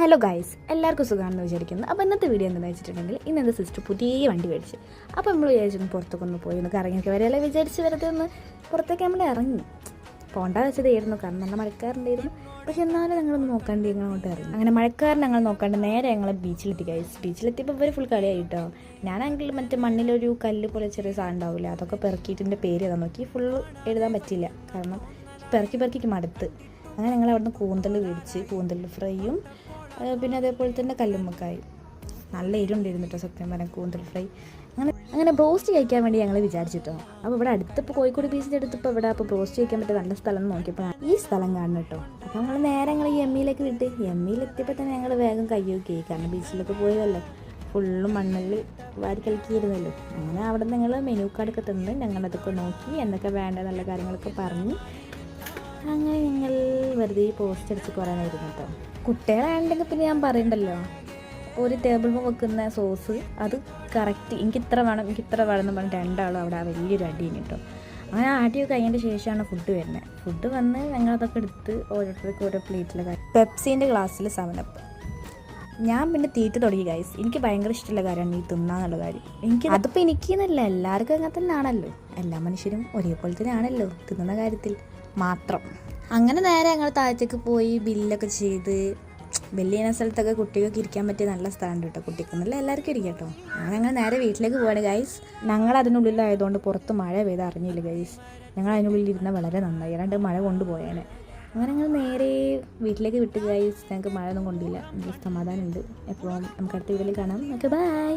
Hello guys, എല്ലാവർക്കും സുഖമാണെന്ന് വിചാരിക്കുന്നു. അപ്പോൾ ഇന്നത്തെ വീഡിയോ എന്താണെന്ന് വെച്ചിട്ടുണ്ടെങ്കിൽ ഇന്നത്തെ സിസ്റ്റർ പുതിയ വണ്ടി മേടിച്ച്. അപ്പോൾ നമ്മൾ വിചാരിച്ചു പുറത്തൊക്കെ ഒന്ന് പോയി ഒന്ന് കറങ്ങിയൊക്കെ വരെയല്ലേ വിചാരിച്ച് വെറുതെ ഒന്ന് പുറത്തേക്ക് നമ്മൾ ഇറങ്ങി പോകേണ്ട വെച്ചതായിരുന്നു. കാരണം നല്ല മഴക്കാറുണ്ടായിരുന്നു. പക്ഷെ എന്നാലും ഞങ്ങളൊന്ന് നോക്കാണ്ട് ഞങ്ങളങ്ങോട്ട് ഇറങ്ങി. അങ്ങനെ മഴക്കാരൻ ഞങ്ങൾ നോക്കാണ്ട് നേരെ ഞങ്ങൾ ബീച്ചിലെത്തി ഗൈസ്. ബീച്ചിലെത്തിയപ്പോൾ ഇവർ ഫുൾ കളിയായിട്ടോ. ഞാനാണെങ്കിൽ മറ്റേ മണ്ണിലൊരു കല്ല് പോലെ ചെറിയ സാധനം ഉണ്ടാവില്ല, അതൊക്കെ പെറുക്കിയിട്ടിൻ്റെ പേര് എഴുതാൻ നോക്കി. ഫുൾ എഴുതാൻ പറ്റില്ല, കാരണം പെറുക്കി മടുത്ത്. അങ്ങനെ ഞങ്ങൾ അവിടുന്ന് കൂന്തൽ മേടിച്ച് കൂന്തൽ ഫ്രൈയും പിന്നെ അതേപോലെ തന്നെ കല്ലുമ്മക്കായും നല്ല എരുണ്ടായിരുന്നു കേട്ടോ. സത്യം പറഞ്ഞാൽ കൂന്തൽ ഫ്രൈ അങ്ങനെ ബ്രോസ്റ്റ് കഴിക്കാൻ വേണ്ടി ഞങ്ങൾ വിചാരിച്ചിട്ടോ. അപ്പോൾ ഇവിടെ അടുത്തിപ്പോൾ കോഴിക്കോട് ബീച്ചിൻ്റെ അടുത്തിപ്പോൾ ഇവിടെ അപ്പോൾ ബ്രോസ്റ്റ് കഴിക്കാൻ പറ്റിയ നല്ല സ്ഥലം നോക്കിയപ്പോൾ ഈ സ്ഥലം കാണണം കേട്ടോ. അപ്പോൾ ഞങ്ങൾ നേരെ ഞങ്ങൾ എമ്മിയിലേക്ക് വിട്ട് എമ്മിയിലെത്തിയപ്പോൾ തന്നെ ഞങ്ങൾ വേഗം കയ്യൊക്കെ കാരണം ബീച്ചിലൊക്കെ പോയതല്ലേ, ഫുള്ളും മണ്ണിൽ വാരി കളിക്കിയിരുന്നല്ലോ. അങ്ങനെ അവിടെ നിന്ന് ഞങ്ങൾ മെനു കാർഡൊക്കെ തന്ന് ഞങ്ങളതൊക്കെ നോക്കി എന്തൊക്കെ വേണ്ട നല്ല കാര്യങ്ങളൊക്കെ പറഞ്ഞ് അങ്ങനെ ഞങ്ങൾ വെറുതെ പോസ്റ്റ് അടിച്ച് കുറയാനായിരുന്നു കേട്ടോ. കുട്ടികളാണെങ്കിൽ പിന്നെ ഞാൻ പറയണ്ടല്ലോ, ഒരു ടേബിളിൽ വെക്കുന്ന സോസ് അത് കറക്റ്റ് എനിക്ക് ഇത്ര വേണം എന്ന് പറഞ്ഞ് രണ്ടാളും അവിടെ വലിയൊരു അടിയാണ് കേട്ടോ. അങ്ങനെ ആദ്യമൊക്കെ കഴിഞ്ഞതിൻ്റെ ശേഷമാണ് ഫുഡ് വരുന്നത്. ഫുഡ് വന്ന് ഞങ്ങളതൊക്കെ എടുത്ത് ഓരോരുത്തർക്ക് ഓരോ പ്ലേറ്റിലൊക്കെ പെപ്സീൻ്റെ ഗ്ലാസ്സിൽ 7 Up. ഞാൻ പിന്നെ തീറ്റ തുടങ്ങി ഗൈസ്. എനിക്ക് ഭയങ്കര ഇഷ്ടമുള്ള കാര്യമാണ് ഈ തിന്നാന്നുള്ള കാര്യം. അതിപ്പോൾ എനിക്കെന്നല്ല, എല്ലാവർക്കും അങ്ങനെ തന്നെ ആണല്ലോ. എല്ലാ മനുഷ്യരും ഒരേപോലെ തന്നെ ആണല്ലോ തിന്നുന്ന കാര്യത്തിൽ മാത്രം. അങ്ങനെ നേരെ ഞങ്ങൾ താഴത്തേക്ക് പോയി ബില്ലൊക്കെ ചെയ്ത്. ബില്ല് ചെയ്യുന്ന സ്ഥലത്തൊക്കെ കുട്ടികൾക്ക് ഇരിക്കാൻ പറ്റിയ നല്ല സ്ഥലമുണ്ട് കേട്ടോ. കുട്ടിക്കെന്നല്ല എല്ലാവർക്കും ഇരിക്കാം കേട്ടോ. അങ്ങനെ ഞങ്ങൾ നേരെ വീട്ടിലേക്ക് പോവാണ് ഗൈസ്. ഞങ്ങൾ അതിനുള്ളിലായതുകൊണ്ട് പുറത്ത് മഴ പെയ്ത് അറിഞ്ഞില്ല ഗൈസ്. ഞങ്ങൾ അതിനുള്ളിൽ ഇരുന്നാൽ വളരെ നന്നായി, അല്ലാണ്ട് മഴ കൊണ്ടുപോയേനെ. അങ്ങനെ ഞങ്ങൾ നേരെ വീട്ടിലേക്ക് വിട്ട് ഗൈസ്. ഞങ്ങൾക്ക് മഴ ഒന്നും കൊണ്ടില്ല, സമാധാനമുണ്ട്. എപ്പോഴും നമുക്ക് അടുത്ത വീട്ടിൽ കാണാം. Okay, by.